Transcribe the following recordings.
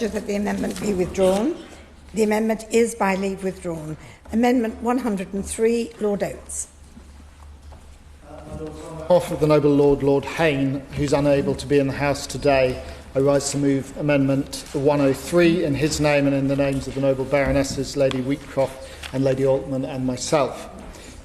That the amendment be withdrawn. The amendment is by leave withdrawn. Amendment 103, Lord Oates. On behalf of the Noble Lord Hayne, who's unable to be in the House today, I rise to move Amendment 103 in his name and in the names of the Noble Baronesses, Lady Wheatcroft and Lady Altman and myself.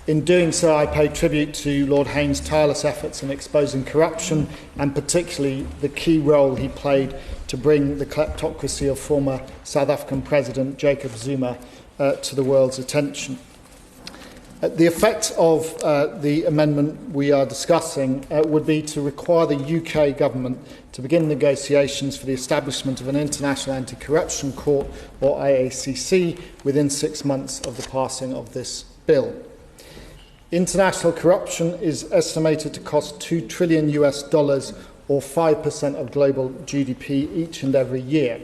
In doing so, I pay tribute to Lord Hayne's tireless efforts in exposing corruption and particularly the key role he played to bring the kleptocracy of former South African President Jacob Zuma to the world's attention. The effect of the amendment we are discussing would be to require the UK government to begin negotiations for the establishment of an International Anti-Corruption Court, or IACC, within 6 months of the passing of this bill. International corruption is estimated to cost $2 trillion or 5% of global GDP each and every year.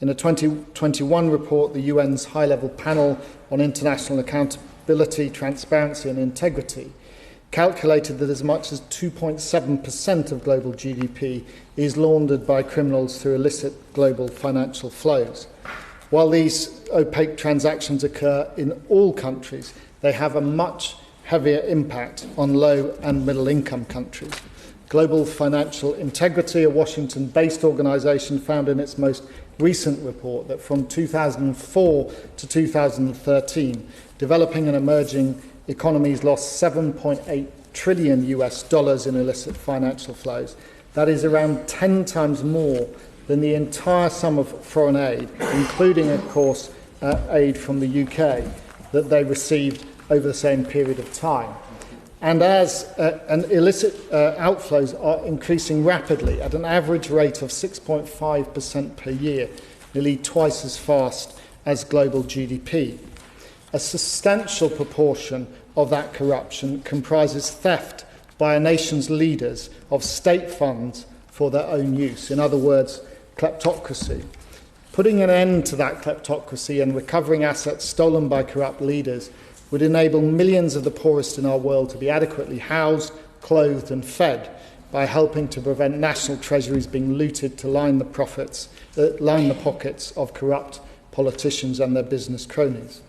In a 2021 report, the UN's high-level panel on international accountability, transparency and integrity calculated that as much as 2.7% of global GDP is laundered by criminals through illicit global financial flows. While these opaque transactions occur in all countries, they have a much heavier impact on low and middle income countries. Global Financial Integrity, a Washington-based organisation, found in its most recent report that from 2004 to 2013, developing and emerging economies lost $7.8 trillion in illicit financial flows. That is around 10 times more than the entire sum of foreign aid, including, of course, aid from the UK, that they received over the same period of time. And as illicit outflows are increasing rapidly at an average rate of 6.5% per year, nearly twice as fast as global GDP. A substantial proportion of that corruption comprises theft by a nation's leaders of state funds for their own use. In other words, kleptocracy. Putting an end to that kleptocracy and recovering assets stolen by corrupt leaders would enable millions of the poorest in our world to be adequately housed, clothed and fed by helping to prevent national treasuries being looted to line the pockets of corrupt politicians and their business cronies.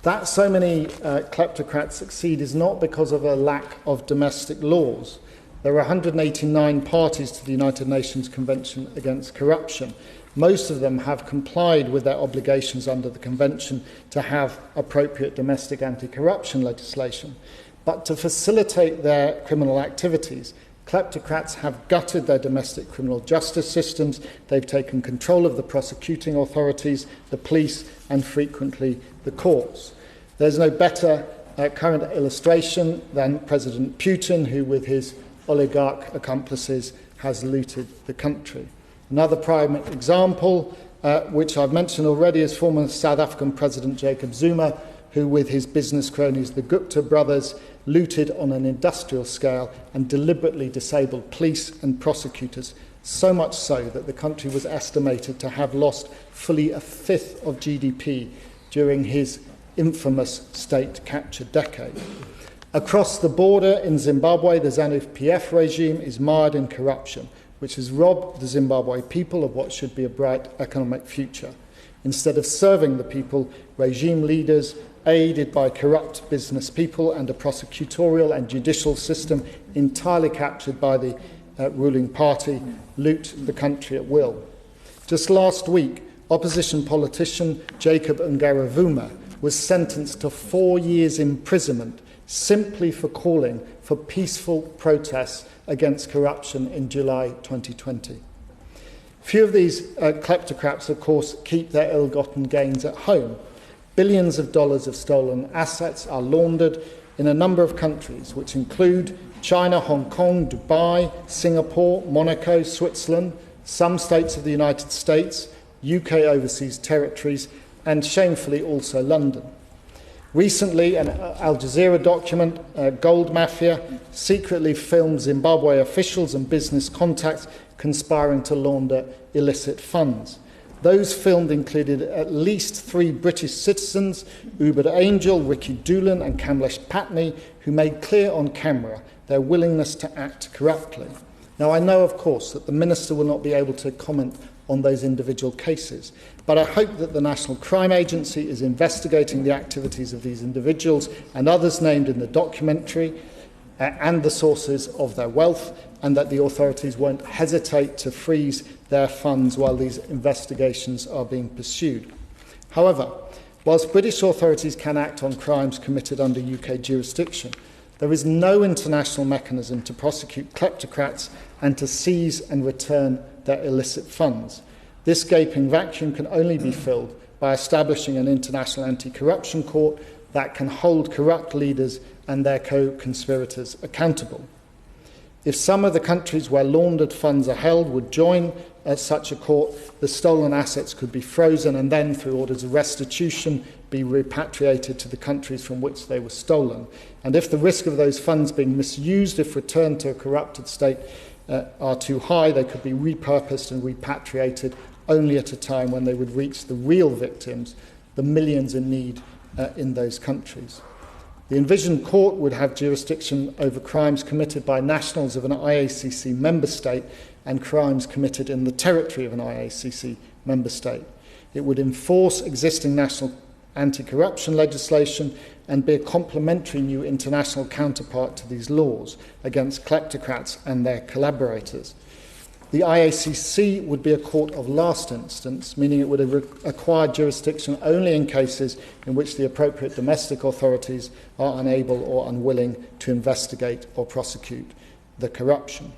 That so many kleptocrats succeed is not because of a lack of domestic laws. There are 189 parties to the United Nations Convention Against Corruption. Most of them have complied with their obligations under the Convention to have appropriate domestic anti-corruption legislation. But to facilitate their criminal activities, kleptocrats have gutted their domestic criminal justice systems, they've taken control of the prosecuting authorities, the police, and frequently the courts. There's no better current illustration than President Putin, who with his oligarch accomplices has looted the country. Another prime example, which I've mentioned already, is former South African President Jacob Zuma, who with his business cronies, the Gupta brothers, looted on an industrial scale and deliberately disabled police and prosecutors, so much so that the country was estimated to have lost fully a fifth of GDP during his infamous state capture decade. Across the border in Zimbabwe, the ZANU-PF regime is mired in corruption, which has robbed the Zimbabwe people of what should be a bright economic future. Instead of serving the people, regime leaders, aided by corrupt business people and a prosecutorial and judicial system entirely captured by the ruling party, loot the country at will. Just last week, opposition politician Jacob Ngarivhume was sentenced to 4 years imprisonment simply for calling for peaceful protests against corruption in July 2020. Few of these kleptocrats, of course, keep their ill-gotten gains at home. Billions of dollars of stolen assets are laundered in a number of countries, which include China, Hong Kong, Dubai, Singapore, Monaco, Switzerland, some states of the United States, UK overseas territories, and shamefully also London. Recently, an Al-Jazeera document, Gold Mafia, secretly filmed Zimbabwe officials and business contacts conspiring to launder illicit funds. Those filmed included at least 3 British citizens, Ubud Angel, Ricky Doolan and Kamlesh Patney, who made clear on camera their willingness to act corruptly. Now, I know, of course, that the Minister will not be able to comment on those individual cases. But I hope that the National Crime Agency is investigating the activities of these individuals and others named in the documentary and the sources of their wealth, and that the authorities won't hesitate to freeze their funds while these investigations are being pursued. However, whilst British authorities can act on crimes committed under UK jurisdiction, there is no international mechanism to prosecute kleptocrats and to seize and return their illicit funds. This gaping vacuum can only be filled by establishing an international anti-corruption court that can hold corrupt leaders and their co-conspirators accountable. If some of the countries where laundered funds are held would join such a court, the stolen assets could be frozen and then, through orders of restitution, be repatriated to the countries from which they were stolen. And if the risk of those funds being misused, if returned to a corrupted state, are too high, they could be repurposed and repatriated only at a time when they would reach the real victims, the millions in need in those countries. The envisioned court would have jurisdiction over crimes committed by nationals of an IACC member state and crimes committed in the territory of an IACC member state. It would enforce existing national anti-corruption legislation and be a complementary new international counterpart to these laws against kleptocrats and their collaborators. The IACC would be a court of last instance, meaning it would have acquired jurisdiction only in cases in which the appropriate domestic authorities are unable or unwilling to investigate or prosecute the corruption.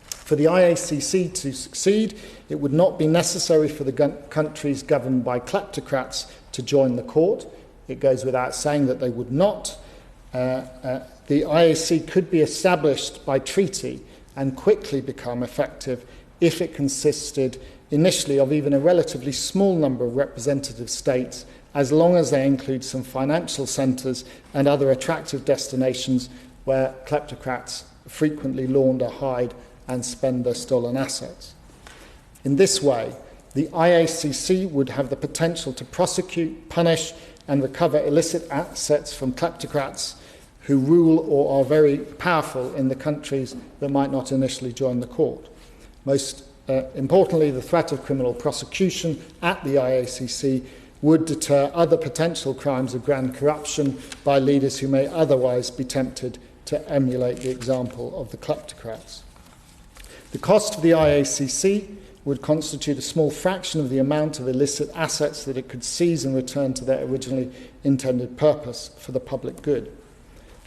For the IACC to succeed, it would not be necessary for the countries governed by kleptocrats to join the court. It goes without saying that they would not. The IAC could be established by treaty and quickly become effective if it consisted initially of even a relatively small number of representative states, as long as they include some financial centres and other attractive destinations where kleptocrats frequently launder, hide and spend their stolen assets. In this way, the IACC would have the potential to prosecute, punish and recover illicit assets from kleptocrats who rule or are very powerful in the countries that might not initially join the court. Most importantly, the threat of criminal prosecution at the IACC would deter other potential crimes of grand corruption by leaders who may otherwise be tempted to emulate the example of the kleptocrats. The cost of the IACC would constitute a small fraction of the amount of illicit assets that it could seize and return to their originally intended purpose for the public good.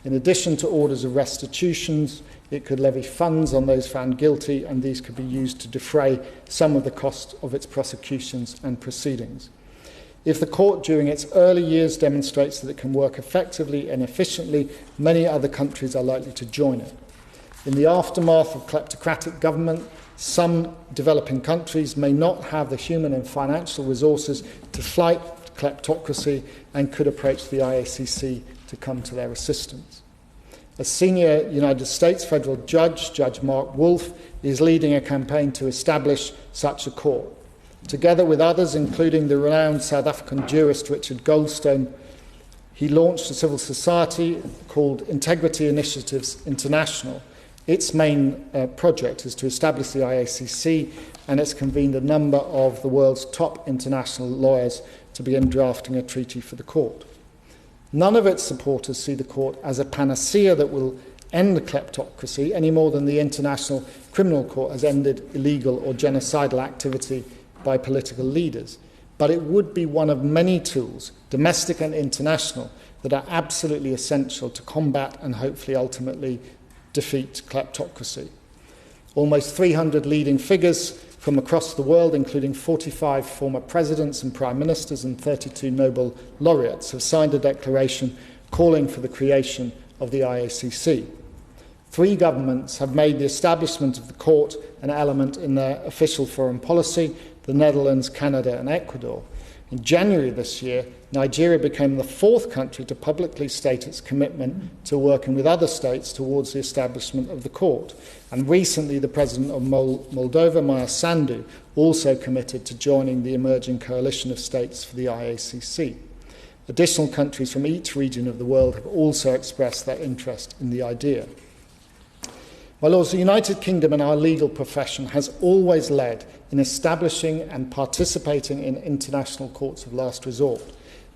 In addition to orders of restitutions, it could levy funds on those found guilty, and these could be used to defray some of the cost of its prosecutions and proceedings. If the court during its early years demonstrates that it can work effectively and efficiently, many other countries are likely to join it. In the aftermath of kleptocratic government, some developing countries may not have the human and financial resources to fight kleptocracy and could approach the IACC to come to their assistance. A senior United States federal judge, Judge Mark Wolf, is leading a campaign to establish such a court. Together with others, including the renowned South African jurist Richard Goldstone, he launched a civil society called Integrity Initiatives International. Its main project is to establish the IACC, and it's convened a number of the world's top international lawyers to begin drafting a treaty for the court. None of its supporters see the court as a panacea that will end the kleptocracy any more than the International Criminal Court has ended illegal or genocidal activity by political leaders. But it would be one of many tools, domestic and international, that are absolutely essential to combat and hopefully ultimately defeat kleptocracy. Almost 300 leading figures from across the world, including 45 former presidents and prime ministers and 32 Nobel laureates, have signed a declaration calling for the creation of the IACC. 3 governments have made the establishment of the court an element in their official foreign policy: the Netherlands, Canada and Ecuador. In January this year, Nigeria became the 4th country to publicly state its commitment to working with other states towards the establishment of the court. And recently, the President of Moldova, Maya Sandu, also committed to joining the emerging coalition of states for the IACC. Additional countries from each region of the world have also expressed their interest in the idea. My Lords, the United Kingdom and our legal profession has always led in establishing and participating in international courts of last resort.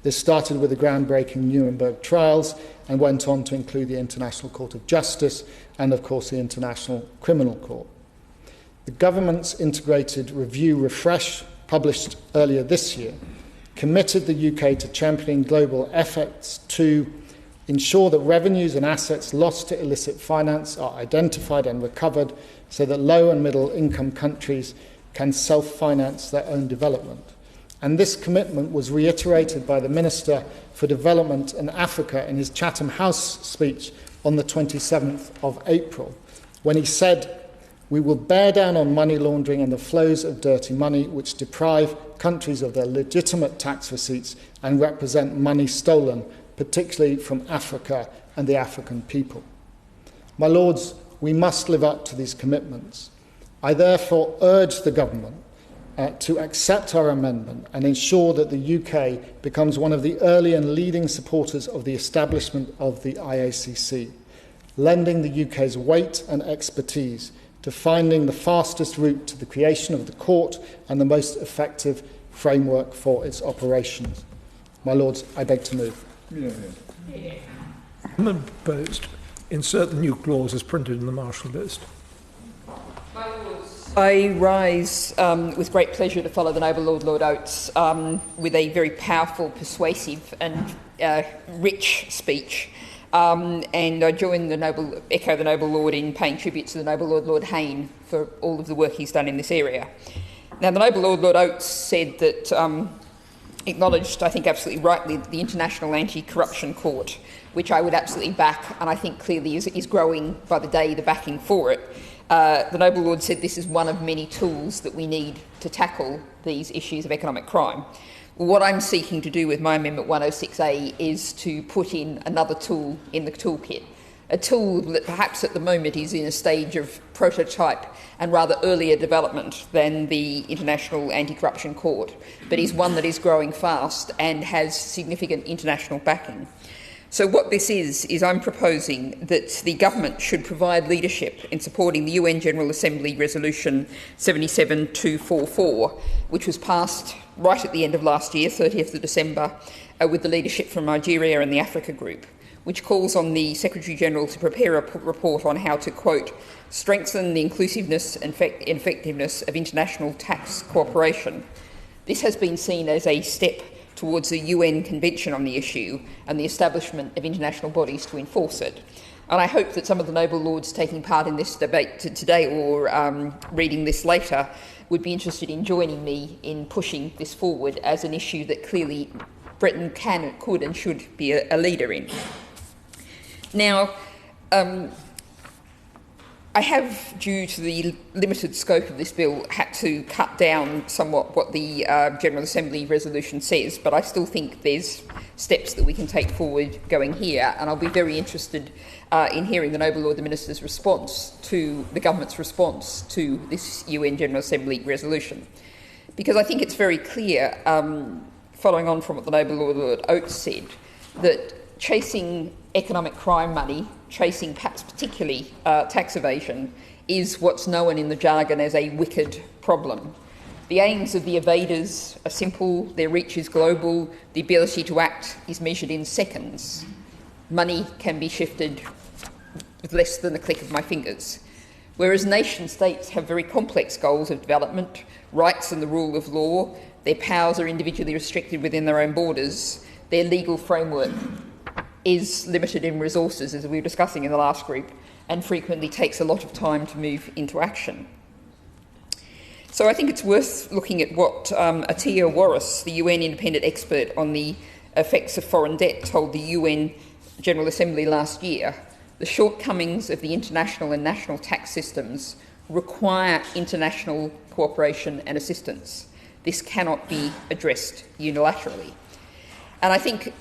This started with the groundbreaking Nuremberg trials and went on to include the International Court of Justice and, of course, the International Criminal Court. The government's integrated review refresh, published earlier this year, committed the UK to championing global efforts to ensure that revenues and assets lost to illicit finance are identified and recovered so that low and middle income countries can self-finance their own development. And this commitment was reiterated by the Minister for Development in Africa in his Chatham House speech on the 27th of April, when he said, "We will bear down on money laundering and the flows of dirty money which deprive countries of their legitimate tax receipts and represent money stolen, particularly from Africa and the African people." My Lords, we must live up to these commitments. I therefore urge the government to accept our amendment and ensure that the UK becomes one of the early and leading supporters of the establishment of the IACC, lending the UK's weight and expertise to finding the fastest route to the creation of the court and the most effective framework for its operations. My Lords, I beg to move. Amendment proposed. Insert the new clause as printed in the Marshall list. I rise with great pleasure to follow the noble Lord Oates with a very powerful, persuasive and rich speech. And I join echo the noble Lord in paying tribute to the noble Lord Hayne for all of the work he's done in this area. Now, the noble Lord Oates said that, acknowledged, I think absolutely rightly, the International Anti-Corruption Court, which I would absolutely back, and I think clearly is growing by the day, the backing for it. The noble Lord said this is one of many tools that we need to tackle these issues of economic crime. What I'm seeking to do with my Amendment 106A is to put in another tool in the toolkit, a tool that perhaps at the moment is in a stage of prototype and rather earlier development than the International Anti-Corruption Court, but is one that is growing fast and has significant international backing. So what this is I'm proposing that the government should provide leadership in supporting the UN General Assembly Resolution 77244, which was passed right at the end of last year, 30th of December, with the leadership from Nigeria and the Africa Group, which calls on the Secretary-General to prepare a report on how to, quote, strengthen the inclusiveness and effectiveness of international tax cooperation. This has been seen as a step towards a UN convention on the issue and the establishment of international bodies to enforce it. And I hope that some of the noble lords taking part in this debate today or reading this later would be interested in joining me in pushing this forward as an issue that clearly Britain can, could and should be a leader in. Now, I have, due to the limited scope of this bill, had to cut down somewhat what the General Assembly resolution says, but I still think there's steps that we can take forward going here, and I'll be very interested in hearing the noble Lord the Minister's response to the government's response to this UN General Assembly resolution. Because I think it's very clear, following on from what the noble Lord Oates said, that chasing economic crime money, chasing perhaps particularly tax evasion, is what's known in the jargon as a wicked problem. The aims of the evaders are simple, their reach is global, the ability to act is measured in seconds. Money can be shifted with less than the click of my fingers. Whereas nation-states have very complex goals of development, rights and the rule of law, their powers are individually restricted within their own borders, their legal framework is limited in resources, as we were discussing in the last group, and frequently takes a lot of time to move into action. So I think it's worth looking at what Atiya Warris, the UN independent expert on the effects of foreign debt, told the UN General Assembly last year. The shortcomings of the international and national tax systems require international cooperation and assistance. This cannot be addressed unilaterally. And I think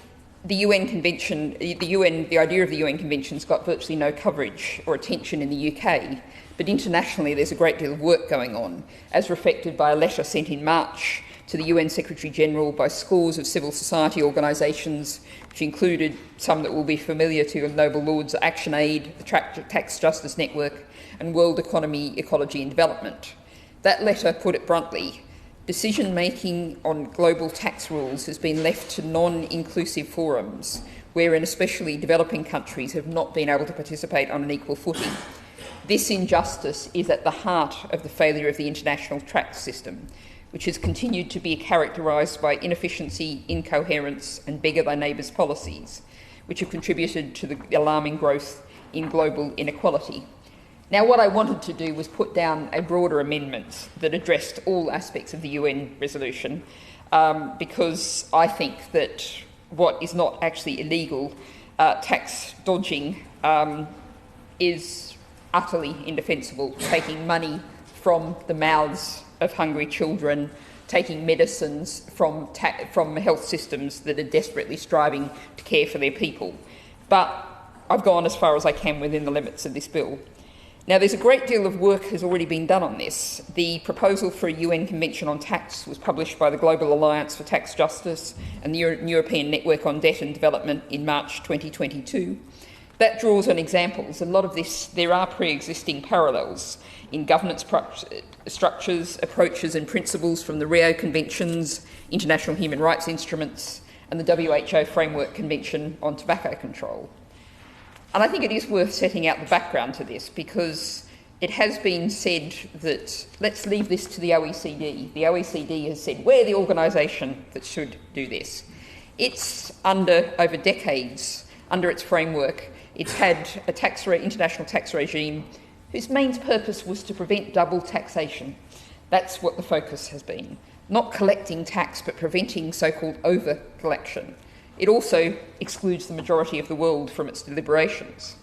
the UN Convention, the idea of the UN Convention's got virtually no coverage or attention in the UK, but internationally there's a great deal of work going on, as reflected by a letter sent in March to the UN Secretary-General by scores of civil society organisations, which included some that will be familiar to Noble Lords, ActionAid, the Tax Justice Network, and World Economy, Ecology and Development. That letter put it bluntly: decision-making on global tax rules has been left to non-inclusive forums, wherein especially developing countries have not been able to participate on an equal footing. This injustice is at the heart of the failure of the international tax system, which has continued to be characterised by inefficiency, incoherence and beggar-thy-neighbours policies, which have contributed to the alarming growth in global inequality. Now, what I wanted to do was put down a broader amendment that addressed all aspects of the UN resolution, because I think that what is not actually illegal, tax dodging, is utterly indefensible. Taking money from the mouths of hungry children, taking medicines from health systems that are desperately striving to care for their people. But I've gone as far as I can within the limits of this bill. Now, there's a great deal of work has already been done on this. The proposal for a UN Convention on Tax was published by the Global Alliance for Tax Justice and the European Network on Debt and Development in March 2022. That draws on examples. A lot of this, there are pre-existing parallels in governance structures, approaches and principles from the Rio Conventions, international human rights instruments, and the WHO Framework Convention on Tobacco Control. And I think it is worth setting out the background to this, because it has been said that let's leave this to the OECD. The OECD has said we're the organisation that should do this. It's over decades, under its framework, it's had a international tax regime whose main purpose was to prevent double taxation. That's what the focus has been. Not collecting tax, but preventing so-called over-collection. It also excludes the majority of the world from its deliberations.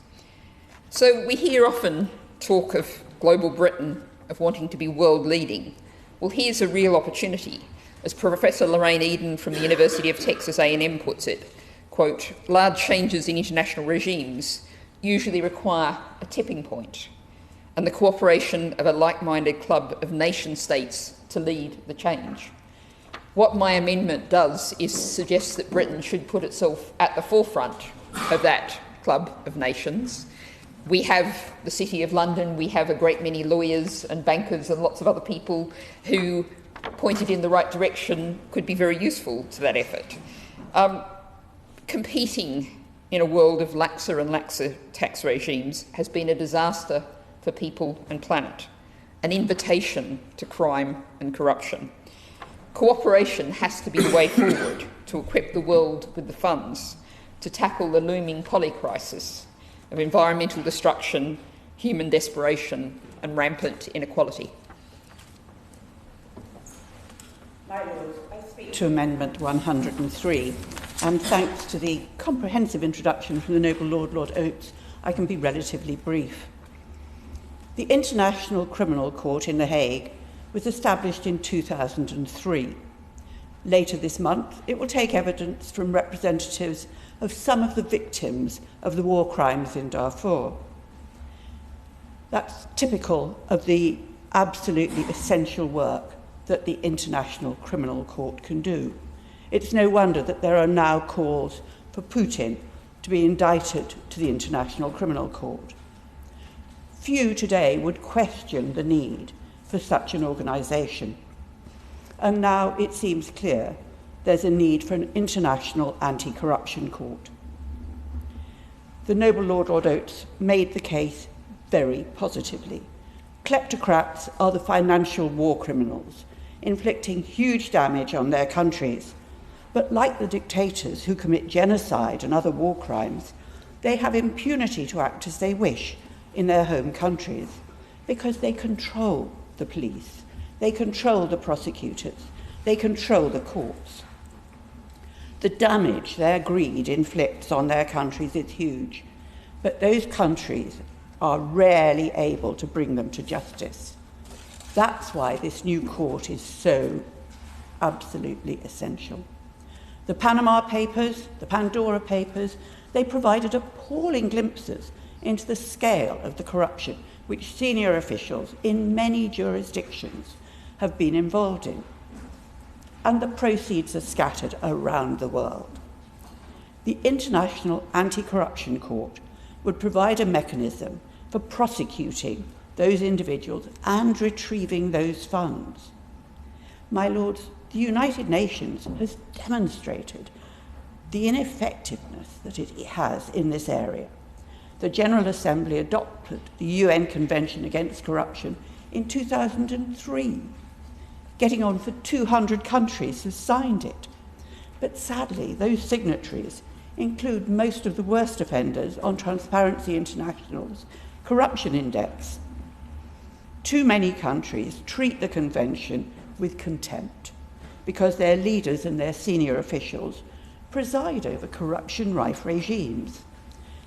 So we hear often talk of global Britain, of wanting to be world-leading. Well, here's a real opportunity. As Professor Lorraine Eden from the University of Texas A&M puts it, quote, large changes in international regimes usually require a tipping point and the cooperation of a like-minded club of nation-states to lead the change. What my amendment does is suggest that Britain should put itself at the forefront of that club of nations. We have the City of London, we have a great many lawyers and bankers and lots of other people who, pointed in the right direction, could be very useful to that effort. Competing in a world of laxer and laxer tax regimes has been a disaster for people and planet, an invitation to crime and corruption. Cooperation has to be the way forward to equip the world with the funds to tackle the looming polycrisis of environmental destruction, human desperation and rampant inequality. My Lord, I speak to Amendment 103, and thanks to the comprehensive introduction from the Noble Lord, Lord Oates, I can be relatively brief. The International Criminal Court in The Hague was established in 2003. Later this month, it will take evidence from representatives of some of the victims of the war crimes in Darfur. That's typical of the absolutely essential work that the International Criminal Court can do. It's no wonder that there are now calls for Putin to be indicted to the International Criminal Court. Few today would question the need for such an organisation. And now it seems clear there's a need for an international anti-corruption court. The Noble Lord Lord Oates made the case very positively. Kleptocrats are the financial war criminals, inflicting huge damage on their countries. But like the dictators who commit genocide and other war crimes, they have impunity to act as they wish in their home countries because they control the police, they control the prosecutors, they control the courts. The damage their greed inflicts on their countries is huge, but those countries are rarely able to bring them to justice. That's why this new court is so absolutely essential. The Panama Papers, the Pandora Papers, they provided appalling glimpses into the scale of the corruption which senior officials in many jurisdictions have been involved in. and the proceeds are scattered around the world. The International Anti-Corruption Court would provide a mechanism for prosecuting those individuals and retrieving those funds. My Lords, the United Nations has demonstrated the ineffectiveness that it has in this area. The General Assembly adopted the UN Convention Against Corruption in 2003, getting on for 200 countries who signed it. But sadly, those signatories include most of the worst offenders on Transparency International's corruption index. Too many countries treat the convention with contempt because their leaders and their senior officials preside over corruption-rife regimes.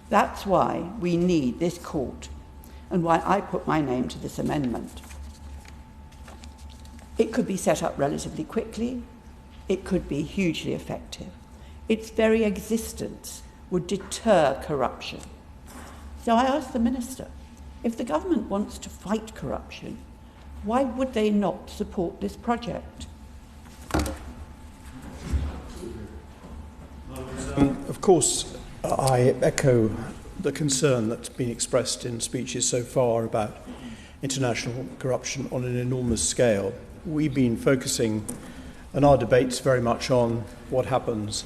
That's why we need this court and why I put my name to this amendment. It could be set up relatively quickly. It could be hugely effective. Its very existence would deter corruption. So I ask the Minister, if the government wants to fight corruption, why would they not support this project? Of course, I echo the concern that's been expressed in speeches so far about international corruption on an enormous scale. We've been focusing on our debates very much on what happens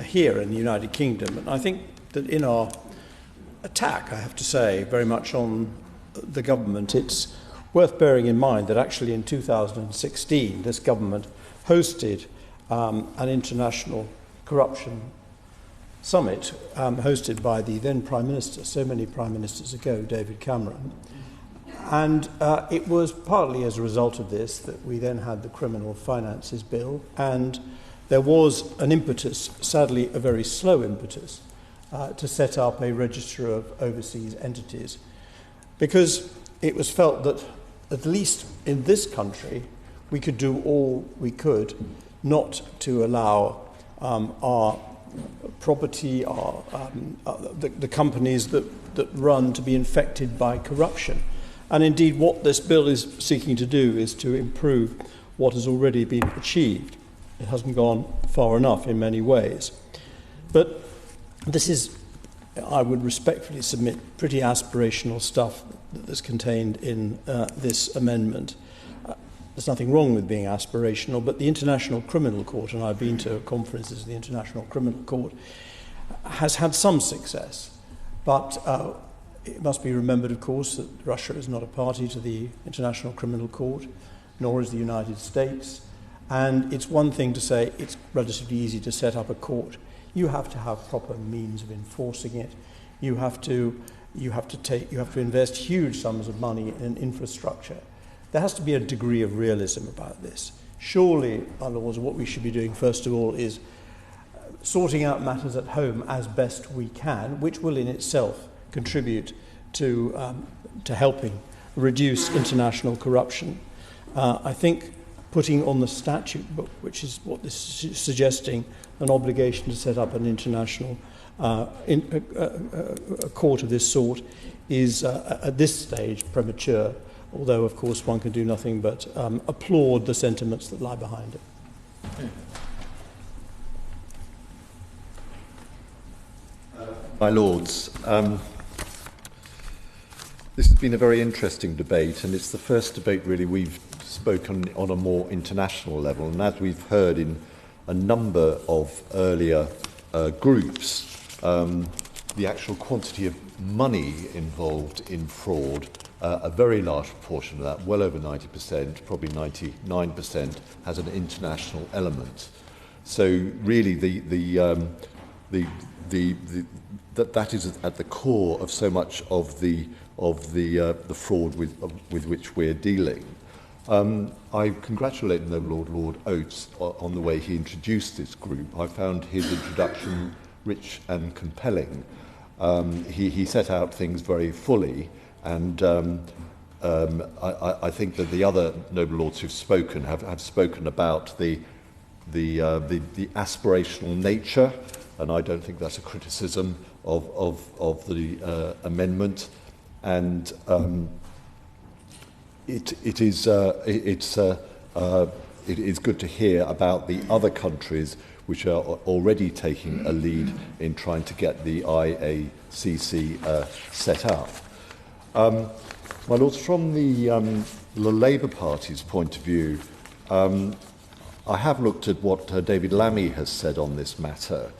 here in the United Kingdom. And I think that in our attack, I have to say, very much on the government, it's worth bearing in mind that actually in 2016, this government hosted an international corruption summit hosted by the then Prime Minister, so many Prime Ministers ago, David Cameron. And it was partly as a result of this that we then had the Criminal Finances Bill, and there was an impetus, sadly a very slow impetus, to set up a register of overseas entities, because it was felt that, at least in this country, we could do all we could not to allow our property, the companies that run to be infected by corruption. And indeed, what this bill is seeking to do is to improve what has already been achieved. It hasn't gone far enough in many ways. But this is, I would respectfully submit, pretty aspirational stuff that's contained in this amendment. There's nothing wrong with being aspirational, but the International Criminal Court, and I've been to conferences of the International Criminal Court, has had some success. But it must be remembered, of course, that Russia is not a party to the International Criminal Court, nor is the United States. And it's one thing to say it's relatively easy to set up a court. You have to have proper means of enforcing it. You have to invest huge sums of money in infrastructure. There has to be a degree of realism about this. Surely, my lords, what we should be doing first of all is sorting out matters at home as best we can, which will in itself contribute to helping reduce international corruption. I think putting on the statute book, which is what this is suggesting, an obligation to set up an international a court of this sort is at this stage premature, although of course one can do nothing but applaud the sentiments that lie behind it. My Lords, this has been a very interesting debate, and it's the first debate really we've spoken on a more international level. And as we've heard in a number of earlier groups, the actual quantity of money involved in fraud, a very large proportion of that, well over 90%, probably 99%, has an international element. So really that is at the core of so much of the fraud with which we're dealing. I congratulate the Noble Lord Oates on the way he introduced this group. I found his introduction rich and compelling. He set out things very fully, and I think that the other Noble Lords who've spoken have spoken about the aspirational nature, and I don't think that's a criticism of the amendment, and it is good to hear about the other countries which are already taking a lead in trying to get the IACC set up. My Lords, from the Labour Party's point of view, I have looked at what David Lammy has said on this matter,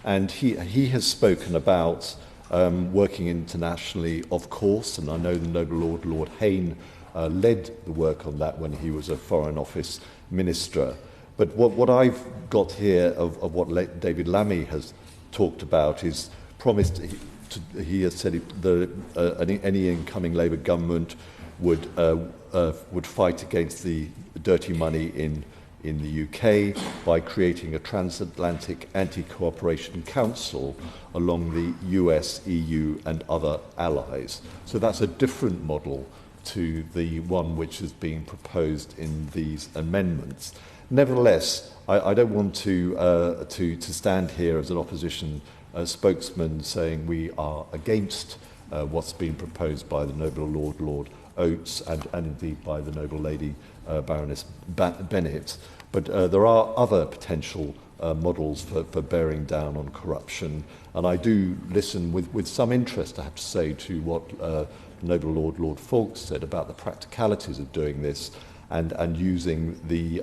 and he has spoken about working internationally, of course, and I know the Noble Lord Hayne led the work on that when he was a Foreign Office Minister. But what I've got here of what David Lammy has talked about is promised. He has said any incoming Labour government would fight against the dirty money in the UK by creating a transatlantic anti-cooperation council along the US, EU and other allies. So that's a different model to the one which is being proposed in these amendments. Nevertheless, I don't want to stand here as an opposition spokesman saying we are against what's been proposed by the Noble Lord Oates and indeed by the Noble Lady Baroness Bennett. But there are other potential models for bearing down on corruption, and I do listen with some interest, I have to say, to what Noble Lord Falk said about the practicalities of doing this and using the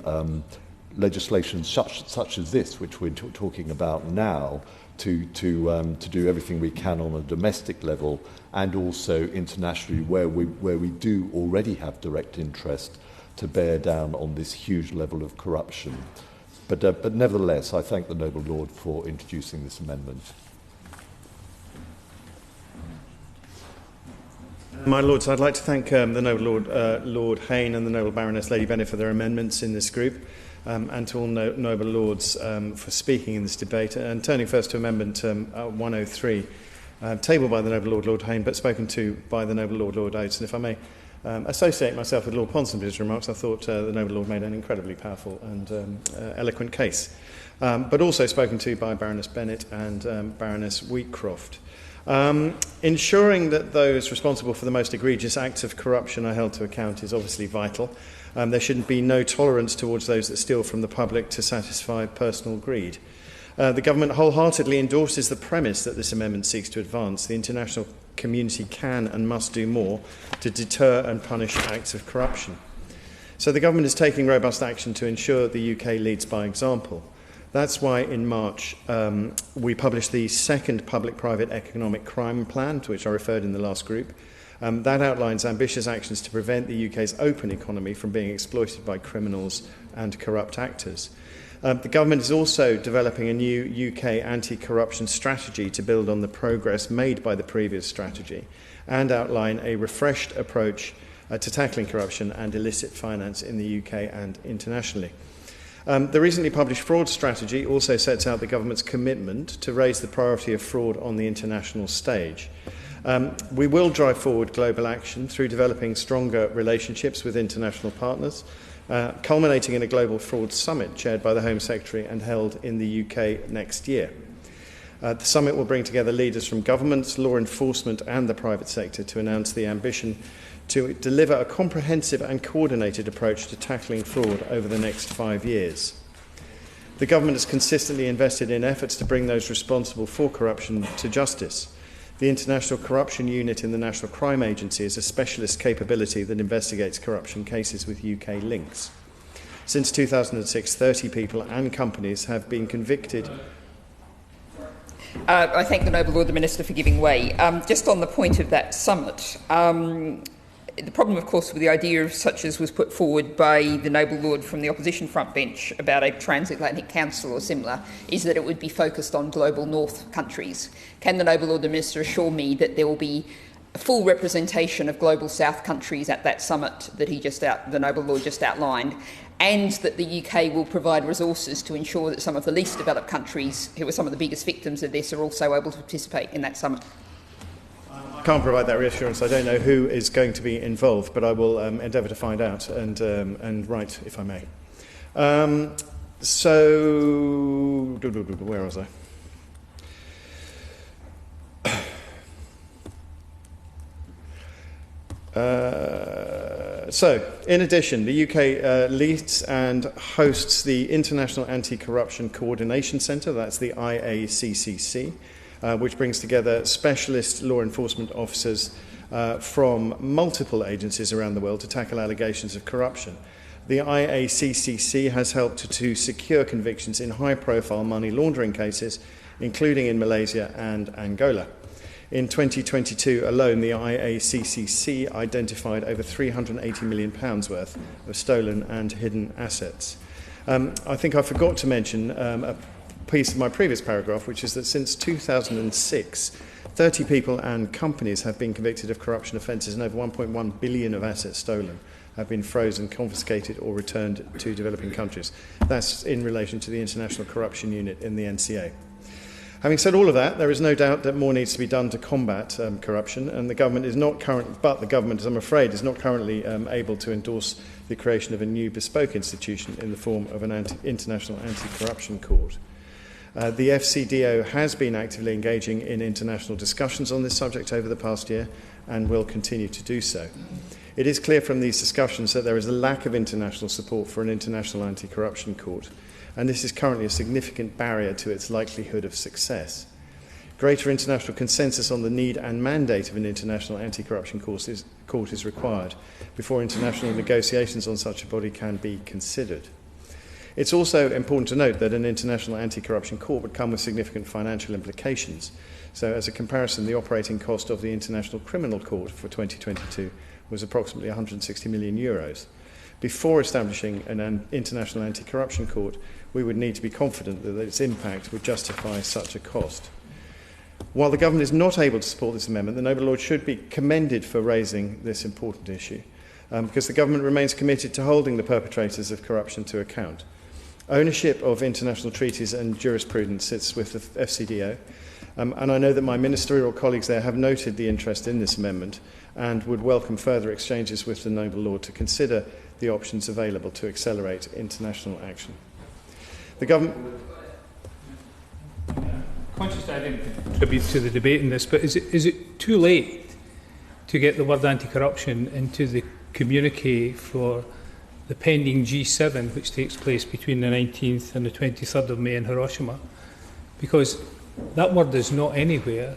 legislation such as this, which we're talking about now, to do everything we can on a domestic level and also internationally where we do already have direct interest to bear down on this huge level of corruption. But nevertheless, I thank the Noble Lord for introducing this amendment. My Lords, I'd like to thank the Noble Lord Hayne and the Noble Baroness Lady Bennett for their amendments in this group, and to all Noble Lords for speaking in this debate. And turning first to Amendment 103, tabled by the Noble Lord Hayne, but spoken to by the Noble Lord Oates. And if I may associate myself with Lord Ponsonby's remarks, I thought the Noble Lord made an incredibly powerful and eloquent case, but also spoken to by Baroness Bennett and Baroness Wheatcroft. Ensuring that those responsible for the most egregious acts of corruption are held to account is obviously vital. There should be no tolerance towards those that steal from the public to satisfy personal greed. The government wholeheartedly endorses the premise that this amendment seeks to advance. The international community can and must do more to deter and punish acts of corruption. So the government is taking robust action to ensure the UK leads by example. That's why in March we published the second public-private economic crime plan, to which I referred in the last group. That outlines ambitious actions to prevent the UK's open economy from being exploited by criminals and corrupt actors. The government is also developing a new UK anti-corruption strategy to build on the progress made by the previous strategy and outline a refreshed approach to tackling corruption and illicit finance in the UK and internationally. The recently published fraud strategy also sets out the government's commitment to raise the priority of fraud on the international stage. We will drive forward global action through developing stronger relationships with international partners, culminating in a global fraud summit chaired by the Home Secretary and held in the UK next year. The summit will bring together leaders from governments, law enforcement and the private sector to announce the ambition to deliver a comprehensive and coordinated approach to tackling fraud over the next 5 years. The government has consistently invested in efforts to bring those responsible for corruption to justice. The International Corruption Unit in the National Crime Agency is a specialist capability that investigates corruption cases with UK links. Since 2006, 30 people and companies have been convicted. I thank the Noble Lord the Minister for giving way. Just on the point of that summit, the problem, of course, with the idea of such as was put forward by the Noble Lord from the opposition front bench about a transatlantic council or similar is that it would be focused on global north countries. Can the Noble Lord the Minister assure me that there will be a full representation of global south countries at that summit that the Noble Lord just outlined, and that the UK will provide resources to ensure that some of the least developed countries, who are some of the biggest victims of this, are also able to participate in that summit? I can't provide that reassurance. I don't know who is going to be involved, but I will endeavour to find out and write, if I may. Where was I? So, in addition, the UK leads and hosts the International Anti-Corruption Coordination Centre, that's the IACCC, which brings together specialist law enforcement officers from multiple agencies around the world to tackle allegations of corruption. The IACCC has helped to secure convictions in high-profile money laundering cases, including in Malaysia and Angola. In 2022 alone, the IACCC identified over £380 million worth of stolen and hidden assets. I think I forgot to mention a piece of my previous paragraph, which is that since 2006, 30 people and companies have been convicted of corruption offences, and over 1.1 billion of assets stolen have been frozen, confiscated or returned to developing countries. That's in relation to the International Corruption Unit in the NCA. Having said all of that, there is no doubt that more needs to be done to combat corruption, and the government is not the government, I'm afraid, is not currently able to endorse the creation of a new bespoke institution in the form of an international anti-corruption court. The FCDO has been actively engaging in international discussions on this subject over the past year and will continue to do so. It is clear from these discussions that there is a lack of international support for an international anti-corruption court, and this is currently a significant barrier to its likelihood of success. Greater international consensus on the need and mandate of an international anti-corruption court is required before international negotiations on such a body can be considered. It's also important to note that an international anti-corruption court would come with significant financial implications. So, as a comparison, the operating cost of the International Criminal Court for 2022 was approximately €160 million. Before establishing an international anti-corruption court, we would need to be confident that its impact would justify such a cost. While the government is not able to support this amendment, the Noble Lord should be commended for raising this important issue, because the government remains committed to holding the perpetrators of corruption to account. Ownership of international treaties and jurisprudence sits with the FCDO, and I know that my ministerial colleagues there have noted the interest in this amendment and would welcome further exchanges with the Noble Lord to consider the options available to accelerate international action. The government... Conscious I didn't contribute to the debate in this, but is it too late to get the word anti-corruption into the communique for the pending G7, which takes place between the 19th and the 23rd of May in Hiroshima? Because that word is not anywhere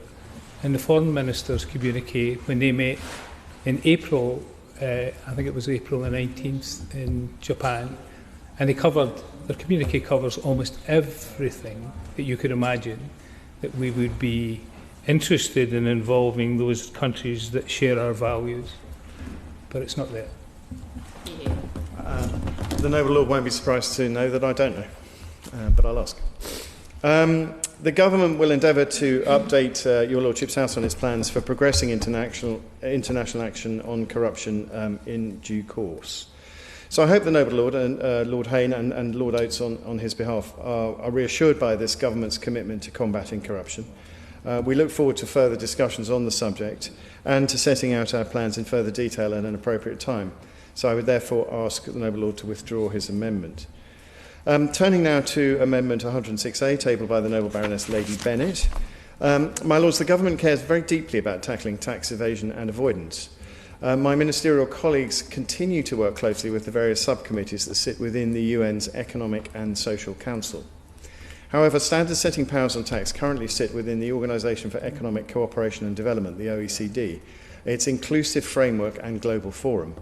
in the Foreign Minister's communique when they met in April, I think it was April the 19th in Japan, and their communique covers almost everything that you could imagine that we would be interested in involving those countries that share our values, but it's not there. The Noble Lord won't be surprised to know that I don't know, but I'll ask. The government will endeavour to update your Lordship's House on its plans for progressing international action on corruption in due course. So I hope the Noble Lord and Lord Hayne and Lord Oates on his behalf are reassured by this government's commitment to combating corruption. We look forward to further discussions on the subject and to setting out our plans in further detail at an appropriate time. So I would therefore ask the Noble Lord to withdraw his amendment. Turning now to Amendment 106A, tabled by the Noble Baroness Lady Bennett. My Lords, the government cares very deeply about tackling tax evasion and avoidance. My ministerial colleagues continue to work closely with the various subcommittees that sit within the UN's Economic and Social Council. However, standard-setting powers on tax currently sit within the Organisation for Economic Cooperation and Development, the OECD, its inclusive framework and global forum.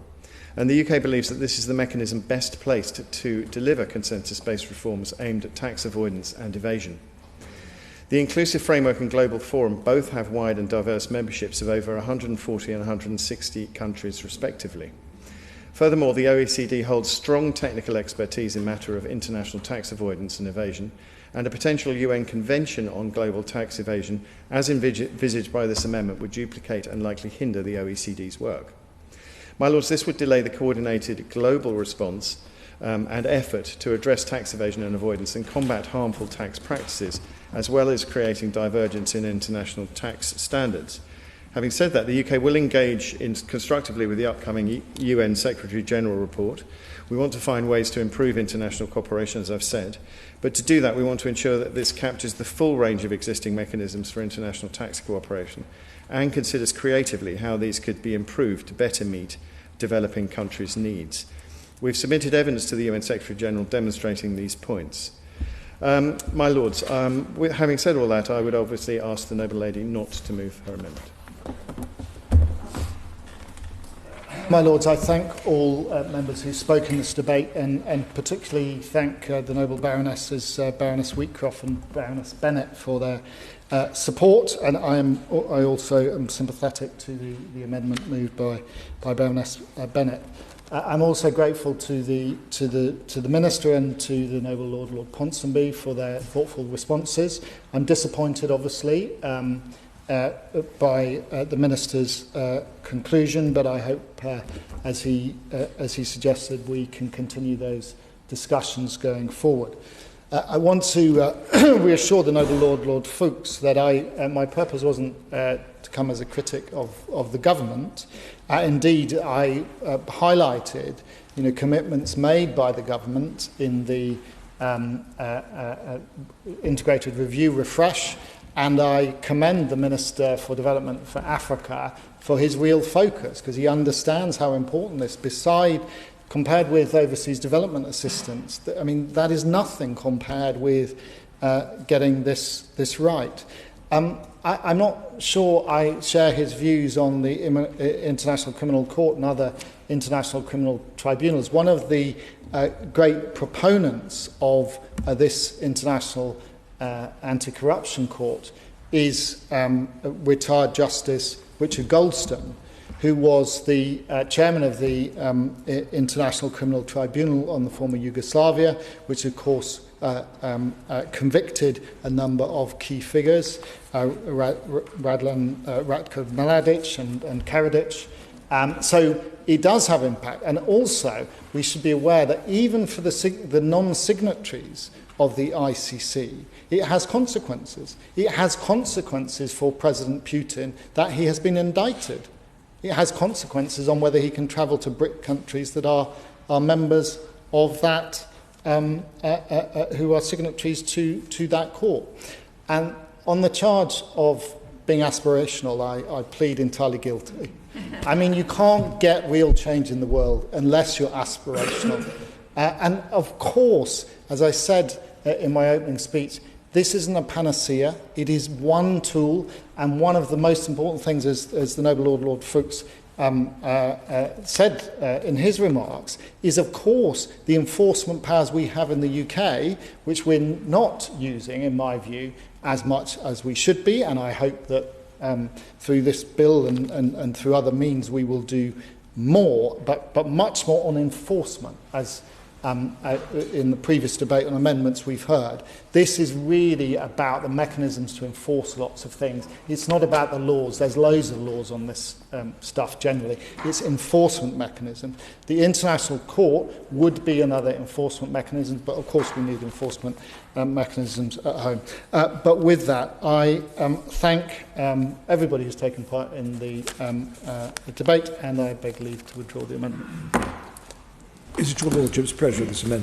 And the UK believes that this is the mechanism best placed to deliver consensus-based reforms aimed at tax avoidance and evasion. The Inclusive Framework and Global Forum both have wide and diverse memberships of over 140 and 160 countries respectively. Furthermore, the OECD holds strong technical expertise in matter of international tax avoidance and evasion, and a potential UN convention on global tax evasion, as envisaged by this amendment, would duplicate and likely hinder the OECD's work. My Lords, this would delay the coordinated global response and effort to address tax evasion and avoidance and combat harmful tax practices, as well as creating divergence in international tax standards. Having said that, the UK will engage constructively with the upcoming UN Secretary-General report. We want to find ways to improve international cooperation, as I've said, but to do that we want to ensure that this captures the full range of existing mechanisms for international tax cooperation and considers creatively how these could be improved to better meet developing countries' needs. We've submitted evidence to the UN Secretary-General demonstrating these points. My Lords, having said all that, I would obviously ask the noble lady not to move her amendment. My Lords, I thank all members who spoke in this debate and particularly thank the noble Baronesses, Baroness Wheatcroft and Baroness Bennett for their support, and I also am sympathetic to the amendment moved by Baroness Bennett. I'm also grateful to the Minister and to the noble Lord Ponsonby for their thoughtful responses. I'm disappointed, obviously, by the Minister's conclusion, but I hope, as he suggested, we can continue those discussions going forward. I want to reassure the noble Lord Fuchs that my purpose wasn't to come as a critic of the government. Indeed, I highlighted commitments made by the government in the integrated review refresh, and I commend the Minister for Development for Africa for his real focus, because he understands how important this, compared with overseas development assistance, I mean, that is nothing compared with getting this right. I'm not sure I share his views on the International Criminal Court and other international criminal tribunals. One of the great proponents of this international anti-corruption court is retired Justice Richard Goldstone, who was the chairman of the International Criminal Tribunal on the former Yugoslavia, which of course convicted a number of key figures, Ratko Mladic and Karadzic. So it does have impact. And also, we should be aware that even for the non-signatories of the ICC, it has consequences. It has consequences for President Putin that he has been indicted. It has consequences on whether he can travel to BRIC countries that are members of that, who are signatories to that court. And on the charge of being aspirational, I plead entirely guilty. I mean, you can't get real change in the world unless you're aspirational. And of course, as I said in my opening speech, this isn't a panacea. It is one tool, and one of the most important things, as the noble Lord Fuchs said in his remarks, is of course the enforcement powers we have in the UK, which we're not using, in my view, as much as we should be, and I hope that through this bill and through other means we will do more, but much more on enforcement, as in the previous debate on amendments we've heard. This is really about the mechanisms to enforce lots of things. It's not about the laws. There's loads of laws on this stuff generally. It's enforcement mechanism. The International Court would be another enforcement mechanism, but of course we need enforcement mechanisms at home. But with that, I thank everybody who's taken part in the debate, and I beg leave to withdraw the amendment. Is it your Lordship's pleasure this amendment